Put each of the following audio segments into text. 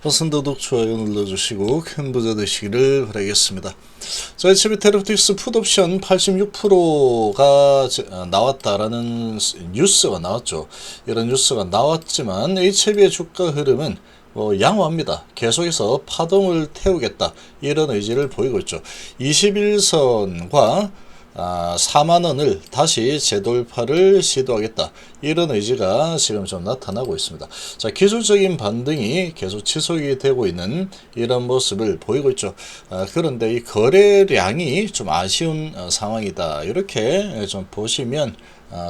버튼도둑 좋아요 눌러주시고 큰 부자 되시기를 바라겠습니다. 자, HB 테라피틱스 풋옵션 86%가 나왔다라는 뉴스가 나왔죠. 이런 뉴스가 나왔지만 HB의 주가 흐름은 양호합니다. 계속해서 파동을 태우겠다 이런 의지를 보이고 있죠. 21선과 4만원을 다시 재돌파를 시도하겠다 이런 의지가 지금 좀 나타나고 있습니다. 자, 기술적인 반등이 계속 지속이 되고 있는 이런 모습을 보이고 있죠. 그런데 이 거래량이 좀 아쉬운 상황이다 이렇게 좀 보시면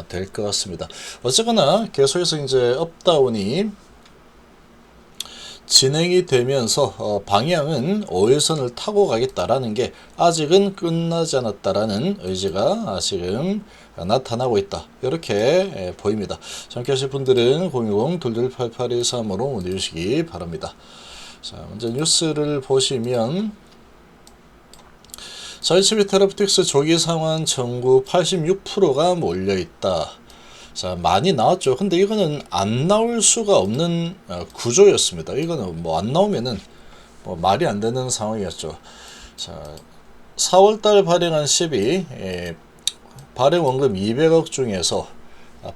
될 것 같습니다. 어쨌거나 계속해서 이제 업다운이 진행이 되면서 방향은 5일선을 타고 가겠다라는 게 아직은 끝나지 않았다라는 의지가 지금 나타나고 있다 이렇게 보입니다. 참여 하실 분들은 010-2288-13으로 문의 주시기 바랍니다. 자, 먼저 뉴스를 보시면 HB 테라피틱스 조기 상환 청구 86%가 몰려있다. 자, 많이 나왔죠. 근데 이거는 안 나올 수가 없는 구조였습니다. 이거는 안 나오면은 말이 안 되는 상황이었죠. 자, 4월달 발행한 10이 발행 원금 200억 중에서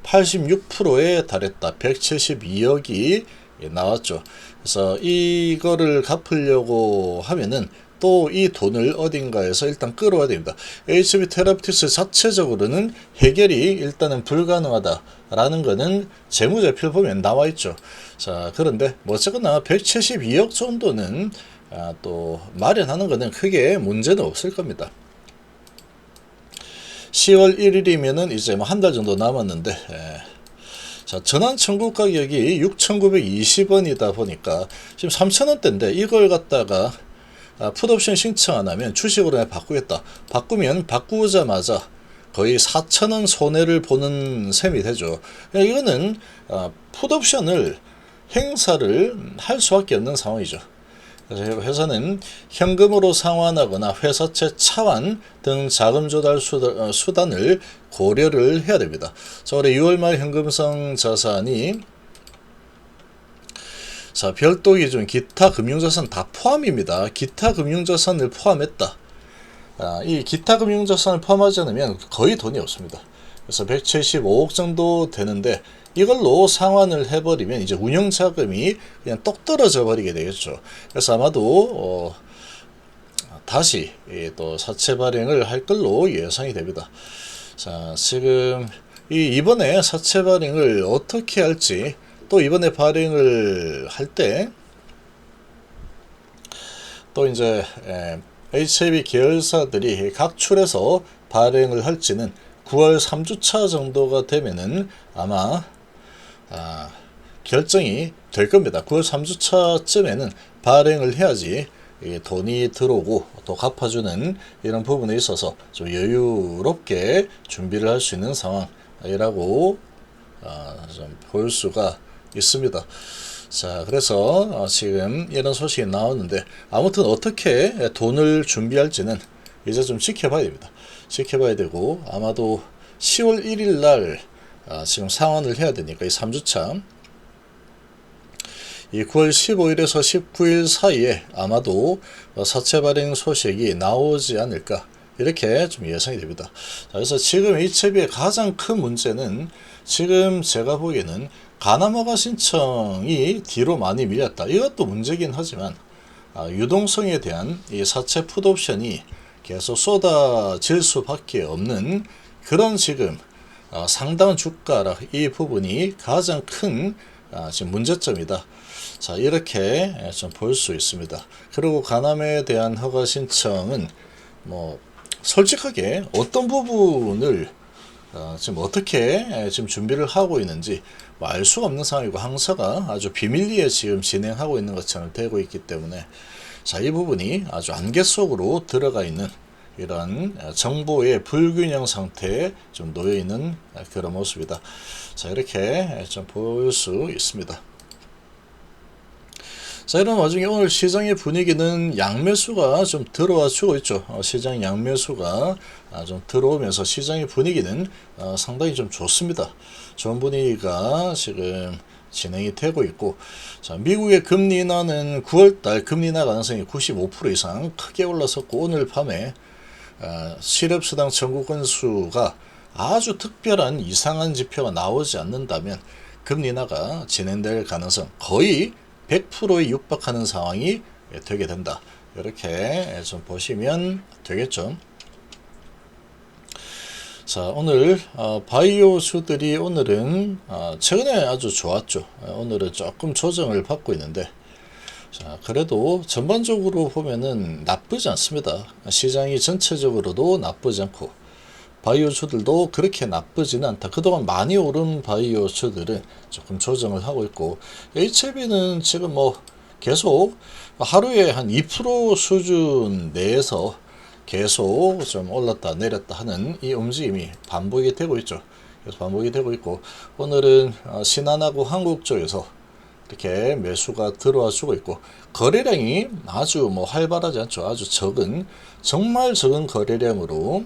86%에 달했다. 172억이 나왔죠. 그래서 이거를 갚으려고 하면은 또 이 돈을 어딘가에서 일단 끌어와야 됩니다. HB 테라피틱스 자체적으로는 해결이 일단은 불가능하다라는 거는 재무제표를 보면 나와 있죠. 자, 그런데 어쨌거나 172억 정도는 또 마련하는 거는 크게 문제는 없을 겁니다. 10월 1일이면은 이제 한 달 정도 남았는데, 자, 전환 청구 가격이 6,920원이다 보니까 지금 3,000원대인데 이걸 갖다가 풋옵션 신청 안 하면 주식으로 바꾸겠다. 바꾸면 바꾸자마자 거의 4,000원 손해를 보는 셈이 되죠. 이거는 풋옵션을 행사를 할 수밖에 없는 상황이죠. 그래서 회사는 현금으로 상환하거나 회사채 차환 등 자금 조달 수단을 고려를 해야 됩니다. 자, 올해 6월 말 현금성 자산이 자, 별도 기준 기타 금융자산 다 포함입니다. 기타 금융자산을 포함했다. 이 기타 금융자산을 포함하지 않으면 거의 돈이 없습니다. 그래서 175억 정도 되는데 이걸로 상환을 해버리면 이제 운영자금이 그냥 똑 떨어져 버리게 되겠죠. 그래서 아마도 다시 또 사채 발행을 할 걸로 예상이 됩니다. 자, 지금 이번에 사채 발행을 어떻게 할지 또 이번에 발행을 할 때 또 이제 HAB 계열사들이 각출해서 발행을 할지는 9월 3주차 정도가 되면은 아마 결정이 될 겁니다. 9월 3주차쯤에는 발행을 해야지 돈이 들어오고 또 갚아주는 이런 부분에 있어서 좀 여유롭게 준비를 할 수 있는 상황이라고 좀 볼 수가 있습니다. 자, 그래서 지금 이런 소식이 나오는데 아무튼 어떻게 돈을 준비할지는 이제 좀 지켜봐야 됩니다. 지켜봐야 되고 아마도 10월 1일 날 지금 상환을 해야 되니까 이 3주차 이 9월 15일에서 19일 사이에 아마도 사채 발행 소식이 나오지 않을까 이렇게 좀 예상이 됩니다. 자, 그래서 지금 HB의 가장 큰 문제는 지금 제가 보기에는 가남허가 신청이 뒤로 많이 밀렸다. 이것도 문제긴 하지만 유동성에 대한 이 사채 풋옵션이 계속 쏟아질 수밖에 없는 그런 지금 상당한 주가락 이 부분이 가장 큰 지금 문제점이다. 자, 이렇게 좀 볼 수 있습니다. 그리고 가남에 대한 허가 신청은 솔직하게 어떤 부분을 지금 어떻게 지금 준비를 하고 있는지 알 수가 없는 상황이고 항사가 아주 비밀리에 지금 진행하고 있는 것처럼 되고 있기 때문에 자, 이 부분이 아주 안개 속으로 들어가 있는 이런 정보의 불균형 상태에 좀 놓여 있는 그런 모습이다. 자, 이렇게 좀 볼 수 있습니다. 자, 이런 와중에 오늘 시장의 분위기는 양매수가 좀 들어와 주고 있죠. 시장 양매수가 좀 들어오면서 시장의 분위기는 상당히 좀 좋습니다. 좋은 분위기가 지금 진행이 되고 있고, 자, 미국의 금리 인하는 9월달 금리 인하 가능성이 95% 이상 크게 올라섰고, 오늘 밤에 실업수당 청구 건수가 아주 특별한 이상한 지표가 나오지 않는다면 금리 인하가 진행될 가능성 거의 100%에 육박하는 상황이 되게 된다. 이렇게 좀 보시면 되겠죠. 자, 오늘 바이오주들이 오늘은 최근에 아주 좋았죠. 오늘은 조금 조정을 받고 있는데, 자, 그래도 전반적으로 보면은 나쁘지 않습니다. 시장이 전체적으로도 나쁘지 않고 바이오주들도 그렇게 나쁘지는 않다. 그동안 많이 오른 바이오주들은 조금 조정을 하고 있고, HLB는 지금 뭐 계속 하루에 한 2% 수준 내에서 계속 좀 올랐다 내렸다 하는 이 움직임이 반복이 되고 있죠. 그래서 반복이 되고 있고, 오늘은 신한하고 한국 쪽에서 이렇게 매수가 들어와 주고 있고, 거래량이 아주 뭐 활발하지 않죠. 아주 적은, 정말 적은 거래량으로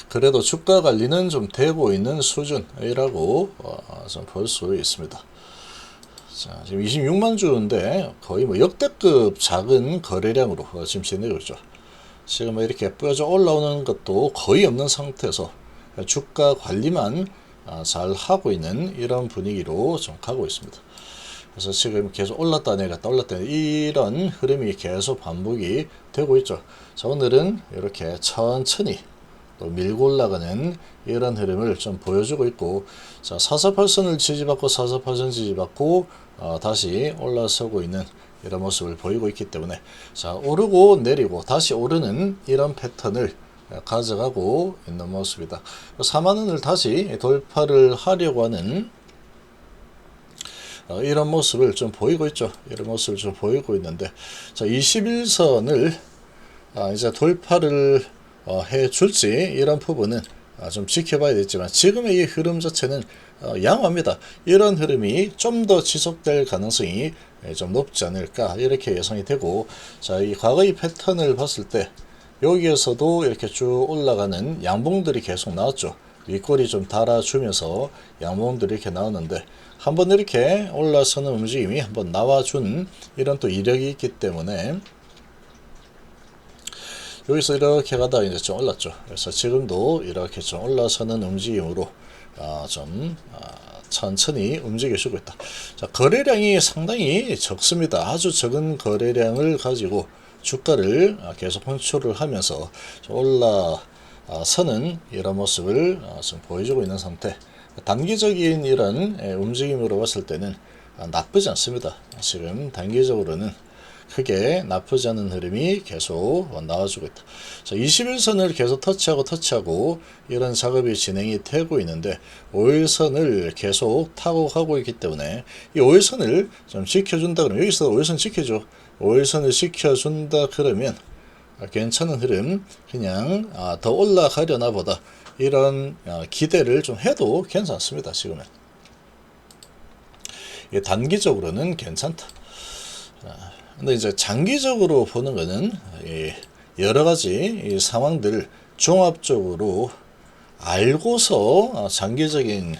그래도 주가 관리는 좀 되고 있는 수준이라고 좀 볼 수 있습니다. 자, 지금 26만 주인데 거의 뭐 역대급 작은 거래량으로 지금 진행되고 있죠. 지금 뭐 이렇게 뿌려져 올라오는 것도 거의 없는 상태에서 주가 관리만 잘 하고 있는 이런 분위기로 좀 가고 있습니다. 그래서 지금 계속 올랐다 내렸다 올랐다 내렸다 이런 흐름이 계속 반복이 되고 있죠. 자, 오늘은 이렇게 천천히 또 밀고 올라가는 이런 흐름을 좀 보여주고 있고, 자, 448선을 지지받고 448선 지지받고 다시 올라서고 있는 이런 모습을 보이고 있기 때문에, 자, 오르고 내리고 다시 오르는 이런 패턴을 가져가고 있는 모습이다. 4만원을 다시 돌파를 하려고 하는 이런 모습을 좀 보이고 있죠. 이런 모습을 좀 보이고 있는데, 자, 21선을 이제 돌파를 해줄지 이런 부분은 좀 지켜봐야 되겠지만, 지금의 이 흐름 자체는 양호합니다. 이런 흐름이 좀 더 지속될 가능성이 좀 높지 않을까 이렇게 예상이 되고, 자, 이 과거의 패턴을 봤을 때 여기에서도 이렇게 쭉 올라가는 양봉들이 계속 나왔죠. 윗골이 좀 달아주면서 양봉들이 이렇게 나오는데, 한번 이렇게 올라서는 움직임이 한번 나와준 이런 또 이력이 있기 때문에 여기서 이렇게 가다가 이제 좀 올랐죠. 그래서 지금도 이렇게 좀 올라서는 움직임으로 천천히 움직여주고 있다. 자, 거래량이 상당히 적습니다. 아주 적은 거래량을 가지고 주가를 계속 컨트롤을 하면서 올라서는 이런 모습을 좀 보여주고 있는 상태. 단기적인 이런 움직임으로 봤을 때는 나쁘지 않습니다. 지금 단기적으로는 크게 나쁘지 않은 흐름이 계속 나와주고 있다. 자, 21선을 계속 터치하고 이런 작업이 진행이 되고 있는데, 5일선을 계속 타고 가고 있기 때문에 이 5일선을 좀 지켜준다 그러면, 여기서 5일선 지켜줘. 5일선을 지켜준다 그러면 괜찮은 흐름, 그냥 더 올라가려나 보다 이런 기대를 좀 해도 괜찮습니다. 지금은 단기적으로는 괜찮다. 근데 이제 장기적으로 보는 거는 여러 가지 상황들을 종합적으로 알고서 장기적인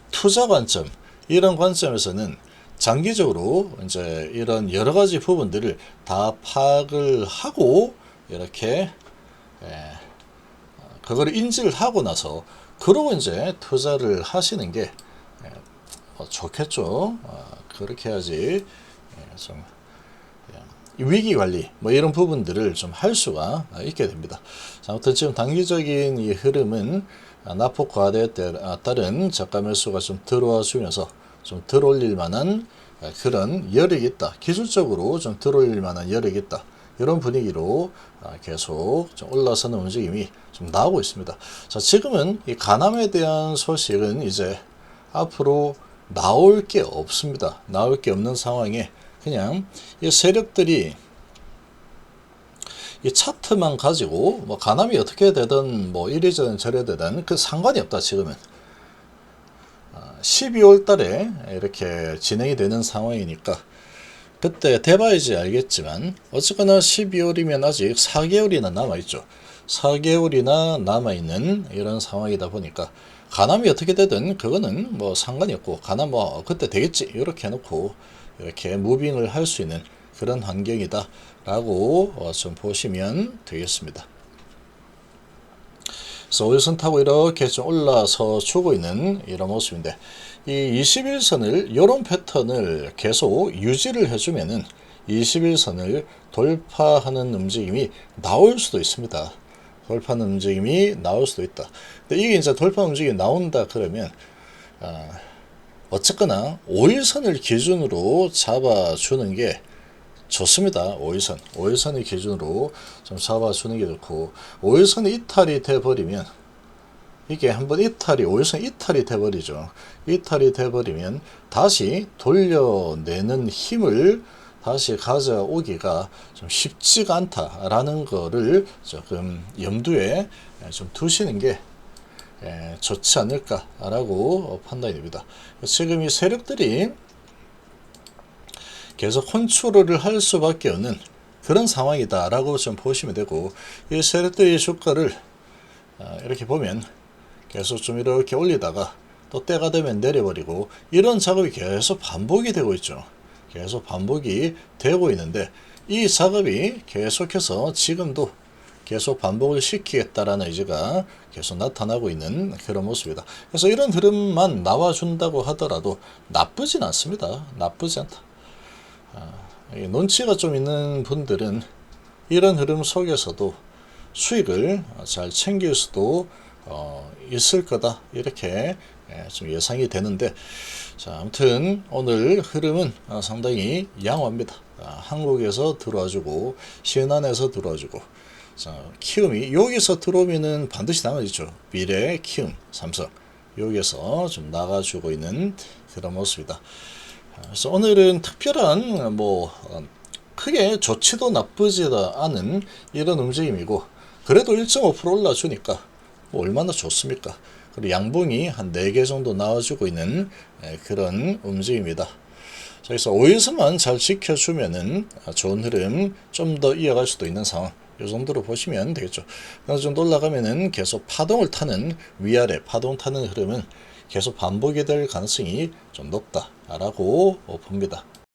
투자 관점, 이런 관점에서는 장기적으로 이제 이런 여러 가지 부분들을 다 파악을 하고 이렇게 그거를 인지를 하고 나서 그러고 이제 투자를 하시는 게 좋겠죠. 그렇게 해야지 좀 위기 관리 뭐 이런 부분들을 좀 할 수가 있게 됩니다. 자, 아무튼 지금 단기적인 이 흐름은 낙폭 과대에 따른 저가 매수가 좀 들어와 주면서 좀 들어올릴 만한 그런 여력이 있다. 기술적으로 좀 들어올릴 만한 여력이 있다. 이런 분위기로 계속 좀 올라서는 움직임이 좀 나오고 있습니다. 자, 지금은 이 가남에 대한 소식은 이제 앞으로 나올 게 없습니다. 나올 게 없는 상황에 그냥 이 세력들이 이 차트만 가지고 뭐 가남이 어떻게 되든 뭐 이래저래 저래되든 그 상관이 없다. 지금은 12월 달에 이렇게 진행이 되는 상황이니까 그때 돼봐야지 알겠지만, 어쨌거나 12월이면 아직 4개월이나 남아있죠. 4개월이나 남아있는 이런 상황이다 보니까 가남이 어떻게 되든 그거는 뭐 상관이 없고 가남 뭐 그때 되겠지 이렇게 해놓고 이렇게 무빙을 할 수 있는 그런 환경이다 라고 좀 보시면 되겠습니다. 그래서 5일선 타고 이렇게 좀 올라서 주고 있는 이런 모습인데, 이 21선을 이런 패턴을 계속 유지를 해주면은 21선을 돌파하는 움직임이 나올 수도 있습니다. 돌파하는 움직임이 나올 수도 있다. 근데 이게 이제 돌파 움직임이 나온다 그러면 어쨌거나 5일선을 기준으로 잡아주는 게 좋습니다. 5일선을 기준으로 좀 잡아주는 게 좋고, 5일선이 이탈이 돼버리면 이게 한번 5일선 이탈이 돼버리죠. 이탈이 돼버리면 다시 돌려내는 힘을 다시 가져오기가 좀 쉽지가 않다라는 거를 조금 염두에 좀 두시는 게 좋지 않을까라고 판단이 됩니다. 지금 이 세력들이 계속 컨트롤을 할 수밖에 없는 그런 상황이다라고 좀 보시면 되고, 이 세력들의 주가를 이렇게 보면 계속 좀 이렇게 올리다가 또 때가 되면 내려버리고 이런 작업이 계속 반복이 되고 있죠. 계속 반복이 되고 있는데, 이 작업이 계속해서 지금도 계속 반복을 시키겠다라는 의지가 계속 나타나고 있는 그런 모습이다. 그래서 이런 흐름만 나와준다고 하더라도 나쁘진 않습니다. 나쁘지 않다. 눈치가 좀 있는 분들은 이런 흐름 속에서도 수익을 잘 챙길 수도 있을 거다 이렇게 좀 예상이 되는데, 자, 아무튼 오늘 흐름은 상당히 양호합니다. 한국에서 들어와주고 신한에서 들어와주고, 자, 키움이 여기서 들어오면은 반드시 나가겠죠. 미래, 키움, 삼성 여기서 좀 나가주고 있는 그런 모습이다. 그래서 오늘은 특별한 크게 좋지도 나쁘지도 않은 이런 움직임이고, 그래도 1.5% 올라주니까 뭐 얼마나 좋습니까? 그리고 양봉이 한 4개 정도 나와주고 있는 그런 움직임이다. 그래서 5일선만 잘 지켜주면은 좋은 흐름 좀 더 이어갈 수도 있는 상황, 이 정도로 보시면 되겠죠. 어느 정도 올라가면은 계속 파동을 타는, 위아래 파동 타는 흐름은 계속 반복이 될 가능성이 좀 높다라고 봅니다.